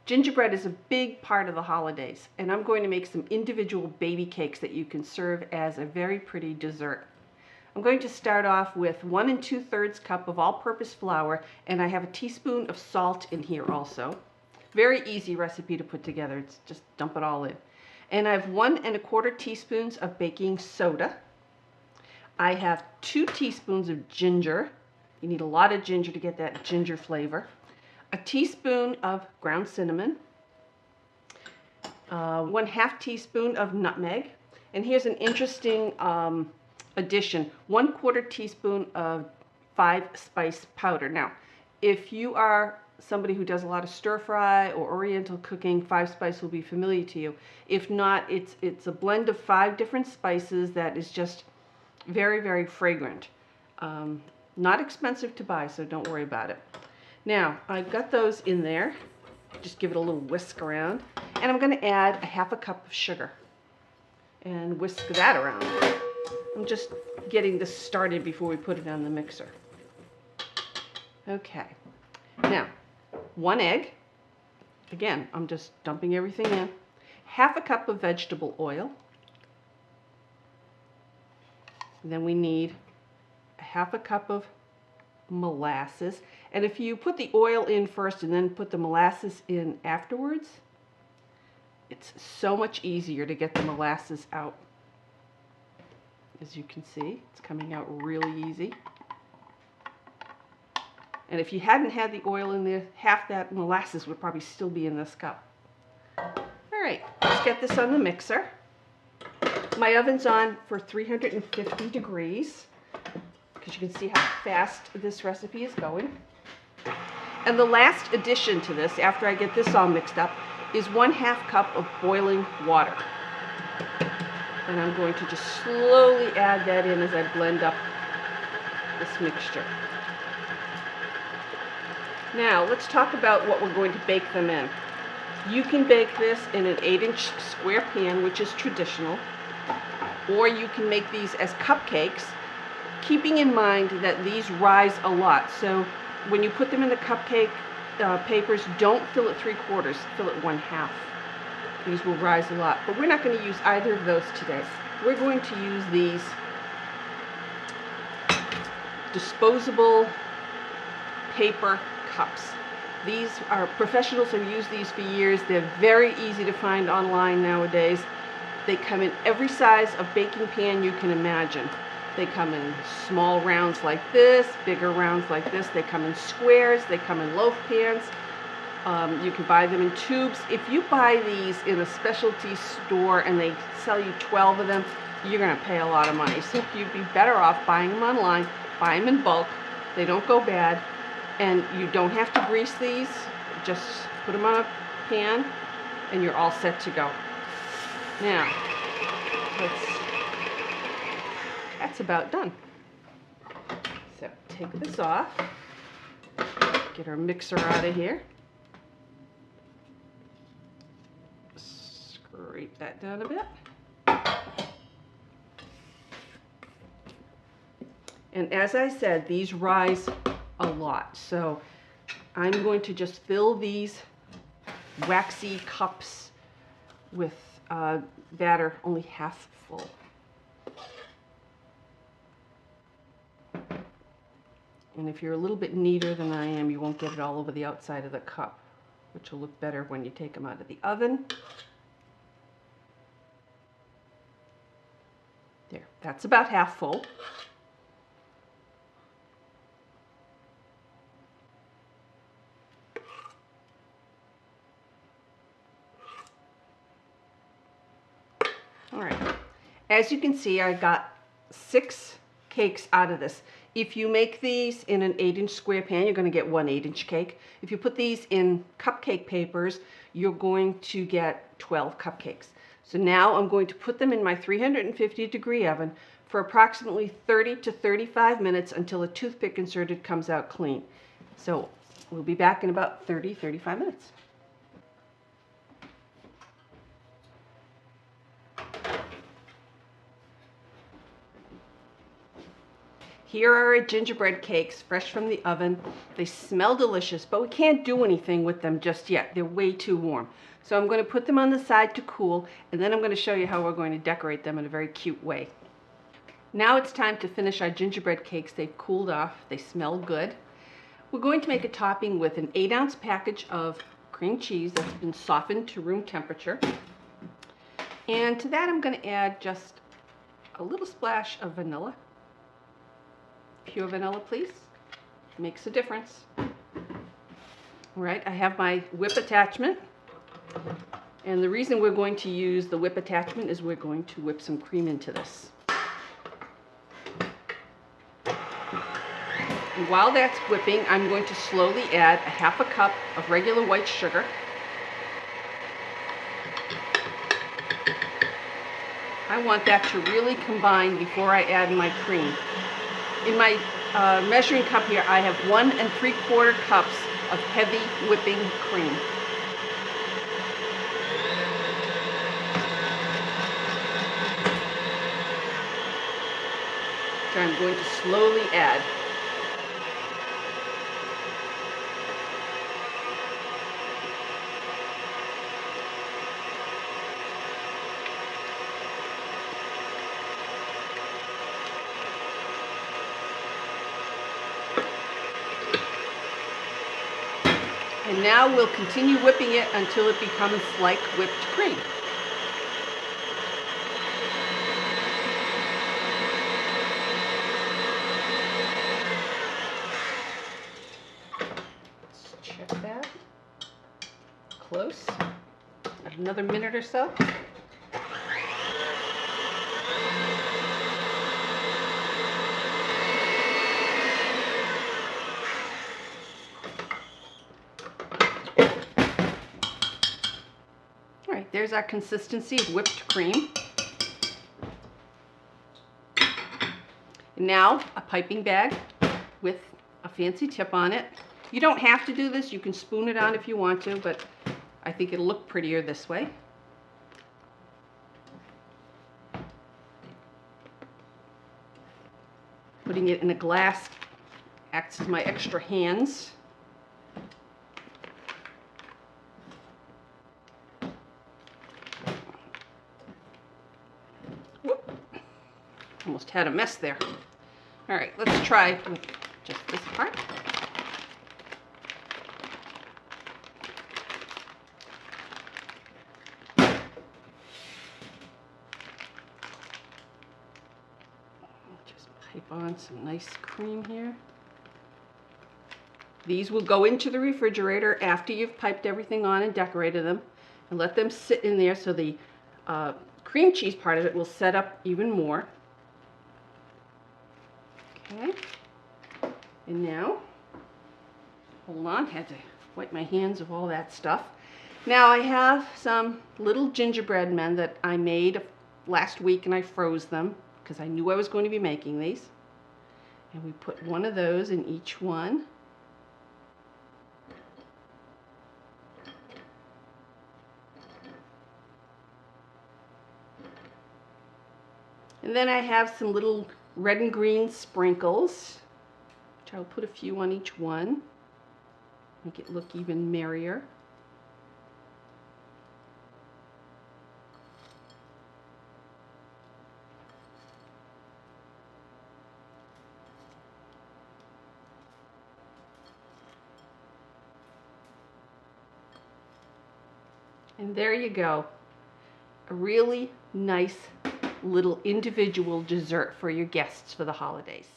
Gingerbread is a big part of the holidays, and I'm going to make some individual baby cakes that you can serve as a very pretty dessert. I'm going to start off with 1 2/3 cup of all-purpose flour, and I have a teaspoon of salt in here also. Very easy recipe to put together. It's just dump it all in. And I have 1 1/4 teaspoons of baking soda. I have 2 teaspoons of ginger. You need a lot of ginger to get that ginger flavor. A teaspoon of ground cinnamon, 1/2 teaspoon of nutmeg, and here's an interesting addition, 1/4 teaspoon of 5-spice powder. Now, if you are somebody who does a lot of stir fry or oriental cooking, 5-spice will be familiar to you. If not, it's a blend of 5 different spices that is just very, very fragrant. Not expensive to buy, so don't worry about it. Now, I've got those in there. Just give it a little whisk around. And I'm going to add a 1/2 cup of sugar and whisk that around. I'm just getting this started before we put it on the mixer. Okay. Now, 1 egg. Again, I'm just dumping everything in. 1/2 cup of vegetable oil. And then we need a 1/2 cup of molasses. And if you put the oil in first and then put the molasses in afterwards, it's so much easier to get the molasses out. As you can see, it's coming out really easy. And if you hadn't had the oil in there, half that molasses would probably still be in this cup. All right, let's get this on the mixer. My oven's on for 350 degrees. Because you can see how fast this recipe is going. And the last addition to this, after I get this all mixed up, is 1/2 cup of boiling water. And I'm going to just slowly add that in as I blend up this mixture. Now, let's talk about what we're going to bake them in. You can bake this in an 8-inch square pan, which is traditional, or you can make these as cupcakes, keeping in mind that these rise a lot. So when you put them in the cupcake papers, don't fill it 3/4, fill it 1/2. These will rise a lot, but we're not going to use either of those today. We're going to use these disposable paper cups. These are, professionals have used these for years. They're very easy to find online nowadays. They come in every size of baking pan you can imagine. They come in small rounds like this, bigger rounds like this. They come in squares. They come in loaf pans. You can buy them in tubes. If you buy these in a specialty store and they sell you 12 of them, you're going to pay a lot of money. So you'd be better off buying them online. Buy them in bulk. They don't go bad. And you don't have to grease these. Just put them on a pan and you're all set to go. Now, that's about done. So take this off, get our mixer out of here, scrape that down a bit. And as I said, these rise a lot. So I'm going to just fill these waxy cups with batter only half full. And if you're a little bit neater than I am, you won't get it all over the outside of the cup, which will look better when you take them out of the oven. There, that's about half full. All right, as you can see, I got 6 cakes out of this. If you make these in an 8-inch square pan, you're going to get 1 8-inch cake. If you put these in cupcake papers, you're going to get 12 cupcakes. So now I'm going to put them in my 350-degree oven for approximately 30 to 35 minutes until a toothpick inserted comes out clean. So we'll be back in about 30-35 minutes. Here are our gingerbread cakes, fresh from the oven. They smell delicious, but we can't do anything with them just yet. They're way too warm. So I'm going to put them on the side to cool, and then I'm going to show you how we're going to decorate them in a very cute way. Now it's time to finish our gingerbread cakes. They've cooled off. They smell good. We're going to make a topping with an 8-ounce package of cream cheese that's been softened to room temperature. And to that I'm going to add just a little splash of vanilla. Pure vanilla, please. Makes a difference. All right, I have my whip attachment. And the reason we're going to use the whip attachment is we're going to whip some cream into this. And while that's whipping, I'm going to slowly add a half a cup of regular white sugar. I want that to really combine before I add my cream. In my measuring cup here, I have 1 3/4 cups of heavy whipping cream. So I'm going to slowly add. And now we'll continue whipping it until it becomes like whipped cream. Let's check that. Close. Another minute or so. There's our consistency of whipped cream. Now a piping bag with a fancy tip on it. You don't have to do this, you can spoon it on if you want to, but I think it'll look prettier this way. Putting it in a glass acts as my extra hands. Almost had a mess there. All right, let's try with just this part. Just pipe on some nice cream here. These will go into the refrigerator after you've piped everything on and decorated them, and let them sit in there so the cream cheese part of it will set up even more. Okay, and now, hold on, had to wipe my hands of all that stuff. Now I have some little gingerbread men that I made last week, and I froze them because I knew I was going to be making these. And we put one of those in each one. And then I have some little red and green sprinkles, which I'll put a few on each one, make it look even merrier. And there you go, a really nice little individual dessert for your guests for the holidays.